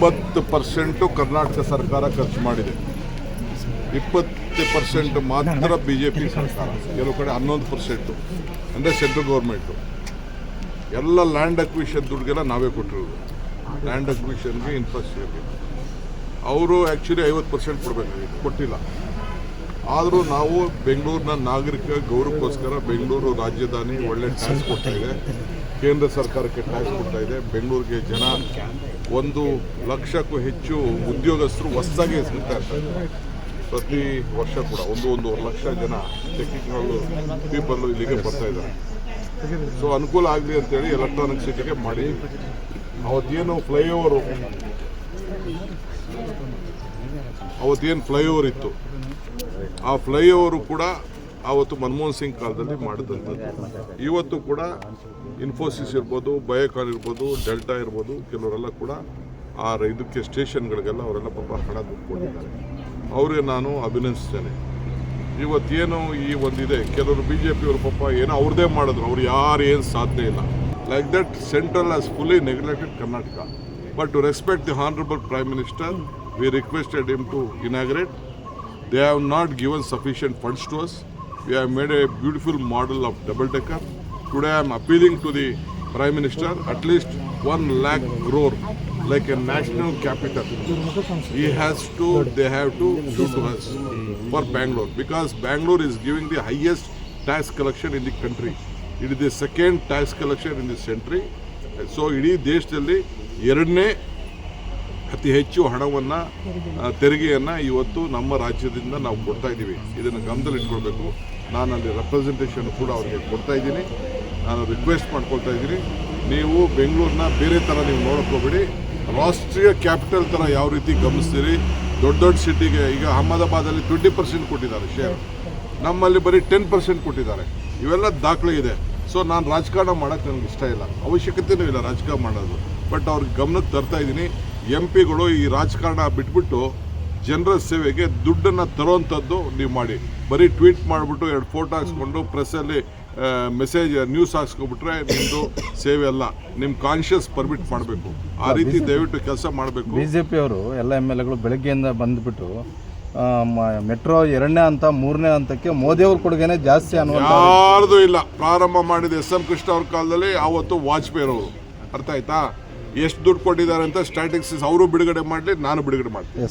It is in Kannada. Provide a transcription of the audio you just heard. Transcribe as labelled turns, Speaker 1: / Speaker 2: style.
Speaker 1: 90% ಕರ್ನಾಟಕ ಸರ್ಕಾರ ಖರ್ಚು ಮಾಡಿದೆ, 20% ಮಾತ್ರ BJP ಸರ್ಕಾರ, ಕೆಲವು ಕಡೆ 11% ಅಂದರೆ ಸೆಂಟ್ರಲ್ ಗೌರ್ಮೆಂಟು. ಎಲ್ಲ ಲ್ಯಾಂಡ್ ಅಕ್ವಿಷನ್ ದುಡ್ಡುಗೆಲ್ಲ ನಾವೇ ಕೊಟ್ಟಿರೋದು, ಲ್ಯಾಂಡ್ ಅಕ್ವಿಷನ್ಗೆ, ಇನ್ಫ್ರಾಸ್ಟ್ರಕ್ಚರ್ಗೆ. ಅವರು ಆ್ಯಕ್ಚುಲಿ 50% ಕೊಡಬೇಕಾಗಿತ್ತು, ಕೊಟ್ಟಿಲ್ಲ. ಆದರೂ ನಾವು ಬೆಂಗಳೂರಿನ ನಾಗರಿಕ ಗೌರವಕ್ಕೋಸ್ಕರ ಬೆಂಗಳೂರು ರಾಜಧಾನಿ ಒಳ್ಳೆ ಟ್ಯಾಕ್ಸ್ ಕೊಡ್ತಾ ಇದೆ, ಕೇಂದ್ರ ಸರ್ಕಾರಕ್ಕೆ ಟ್ಯಾಕ್ಸ್ ಕೊಡ್ತಾ ಇದೆ. ಬೆಂಗಳೂರಿಗೆ ಜನ 1 ಲಕ್ಷಕ್ಕೂ ಹೆಚ್ಚು ಉದ್ಯೋಗಸ್ಥರು ಹೊಸದಾಗಿ ಸಿಗ್ತಾ ಇರ್ತಾರೆ ಪ್ರತಿ ವರ್ಷ ಕೂಡ. 1-1.5 ಲಕ್ಷ ಜನ ಟೆಕ್ನಿಕಲ್ ಪೀಪಲ್ಲು ಇಲ್ಲಿಗೆ ಬರ್ತಾ ಇದ್ದಾರೆ. ಸೊ ಅನುಕೂಲ ಆಗಲಿ ಅಂತೇಳಿ ಎಲೆಕ್ಟ್ರಾನಿಕ್ ಸಿಟಿಗೆ ಮಾಡಿ. ಅವತ್ತೇನು ಫ್ಲೈಓವರ್ ಇತ್ತು, ಆ ಫ್ಲೈಓವರು ಕೂಡ ಆವತ್ತು ಮನಮೋಹನ್ ಸಿಂಗ್ ಕಾಲದಲ್ಲಿ ಮಾಡಿದಂಥದ್ದು. ಇವತ್ತು ಕೂಡ ಇನ್ಫೋಸಿಸ್ ಇರ್ಬೋದು, ಬಯೋಕಾನ್ ಇರ್ಬೋದು, ಡೆಲ್ಟಾ ಇರ್ಬೋದು, ಕೆಲವರೆಲ್ಲ ಕೂಡ ಆ ಇದಕ್ಕೆ ಸ್ಟೇಷನ್ಗಳಿಗೆಲ್ಲ ಅವರೆಲ್ಲ ಪಾಪ ಹಣ ದುಡ್ಡು ಕೊಟ್ಟಿದ್ದಾರೆ. ಅವರಿಗೆ ನಾನು ಅಭಿನಂದಿಸ್ತೇನೆ. ಇವತ್ತೇನು ಈ ಒಂದಿದೆ, ಕೆಲವರು BJP ಅವರು ಪಾಪ ಏನೋ ಅವ್ರದ್ದೇ ಮಾಡಿದ್ರು, ಅವ್ರು ಯಾರು ಏನು ಸಾಧನೆ ಇಲ್ಲ. Like that central has fully neglected Karnataka. But to respect the honourable prime minister, we requested him to inaugurate. They have not given sufficient funds to us. We have made a beautiful model of double decker. Today I am appealing to the Prime Minister, at least 1 lakh crore, like a national capital. They have to do to us for Bangalore, because Bangalore is giving the highest tax collection in the country. It is the second tax collection in this century. So ಇಡೀ ದೇಶದಲ್ಲಿ 2ನೇ ಅತಿ ಹೆಚ್ಚು ಹಣವನ್ನು, ತೆರಿಗೆಯನ್ನು ಇವತ್ತು ನಮ್ಮ ರಾಜ್ಯದಿಂದ ನಾವು ಕೊಡ್ತಾ ಇದ್ದೀವಿ. ಇದನ್ನು ಗಮನದಲ್ಲಿ ಇಟ್ಕೊಳ್ಬೇಕು. ನಾನು ಅಲ್ಲಿ ರೆಪ್ರೆಸೆಂಟೇಷನ್ ಕೂಡ ಅವರಿಗೆ ಕೊಡ್ತಾ ಇದ್ದೀನಿ. ನಾನು ರಿಕ್ವೆಸ್ಟ್ ಮಾಡ್ಕೊಳ್ತಾ ಇದ್ದೀನಿ, ನೀವು ಬೆಂಗಳೂರನ್ನ ಬೇರೆ ಥರ ನೀವು ನೋಡ್ಕೋಬೇಡಿ, ರಾಷ್ಟ್ರೀಯ ಕ್ಯಾಪಿಟಲ್ ಥರ ಯಾವ ರೀತಿ ಗಮನಿಸ್ತೀರಿ. ದೊಡ್ಡ ಸಿಟಿಗೆ ಈಗ ಅಹಮದಾಬಾದಲ್ಲಿ 20% ಕೊಟ್ಟಿದ್ದಾರೆ ಶೇರ್, ನಮ್ಮಲ್ಲಿ ಬರೀ 10% ಕೊಟ್ಟಿದ್ದಾರೆ. ಇವೆಲ್ಲ ದಾಖಲೆ ಇದೆ. ಸೊ ನಾನು ರಾಜಕಾರಣ ಮಾಡೋಕ್ಕೆ ನನಗೆ ಇಷ್ಟ ಇಲ್ಲ, ಅವಶ್ಯಕತೆಯೂ ಇಲ್ಲ ರಾಜಕಾರಣ ಮಾಡೋದು. ಬಟ್ ಅವ್ರಿಗೆ ಗಮನಕ್ಕೆ ತರ್ತಾ ಇದ್ದೀನಿ, MP ಗಳು ಈ ರಾಜಕಾರಣ ಬಿಟ್ಬಿಟ್ಟು ಜನರ ಸೇವೆಗೆ ದುಡ್ಡನ್ನು ತರೋವಂಥದ್ದು ನೀವು ಮಾಡಿ. ಬರೀ ಟ್ವೀಟ್ ಮಾಡಿಬಿಟ್ಟು 2 ಫೋಟೋ ಹಾಕ್ಸ್ಕೊಂಡು ಪ್ರೆಸ್ಸಲ್ಲಿ ಮೆಸೇಜ್ ನ್ಯೂಸ್ ಹಾಕ್ಸ್ಕೊಬಿಟ್ರೆ ನಿಮ್ಮದು ಸೇವೆ ಅಲ್ಲ. ನಿಮ್ಮ ಕಾನ್ಷಿಯಸ್ ಪರ್ಮಿಟ್ ಮಾಡಬೇಕು. ಆ ರೀತಿ ದಯವಿಟ್ಟು ಕೆಲಸ ಮಾಡಬೇಕು.
Speaker 2: BJP ಅವರು ಎಲ್ಲ MLAಗಳು ಬೆಳಗ್ಗೆಯಿಂದ ಬಂದುಬಿಟ್ಟು ಮೆಟ್ರೋ 2ನೇ ಹಂತ 3ನೇ ಹಂತಕ್ಕೆ ಮೋದಿಯವ್ರ ಕೊಡುಗೆನೇ ಜಾಸ್ತಿ
Speaker 1: ಯಾರ್ದು ಇಲ್ಲ. ಪ್ರಾರಂಭ ಮಾಡಿದ SM ಕೃಷ್ಣ ಅವ್ರ ಕಾಲದಲ್ಲಿ, ಆವತ್ತು ವಾಜಪೇಯಿ ಅವರು. ಅರ್ಥ ಆಯ್ತಾ? ಎಷ್ಟು ದುಡ್ಡು ಕೊಟ್ಟಿದ್ದಾರೆ ಅಂತ ಸ್ಟ್ಯಾಟಿಸ್ಟಿಕ್ಸ್ ಅವರು ಬಿಡುಗಡೆ ಮಾಡಲಿ, ನಾನು ಬಿಡುಗಡೆ ಮಾಡ್ತೀನಿ.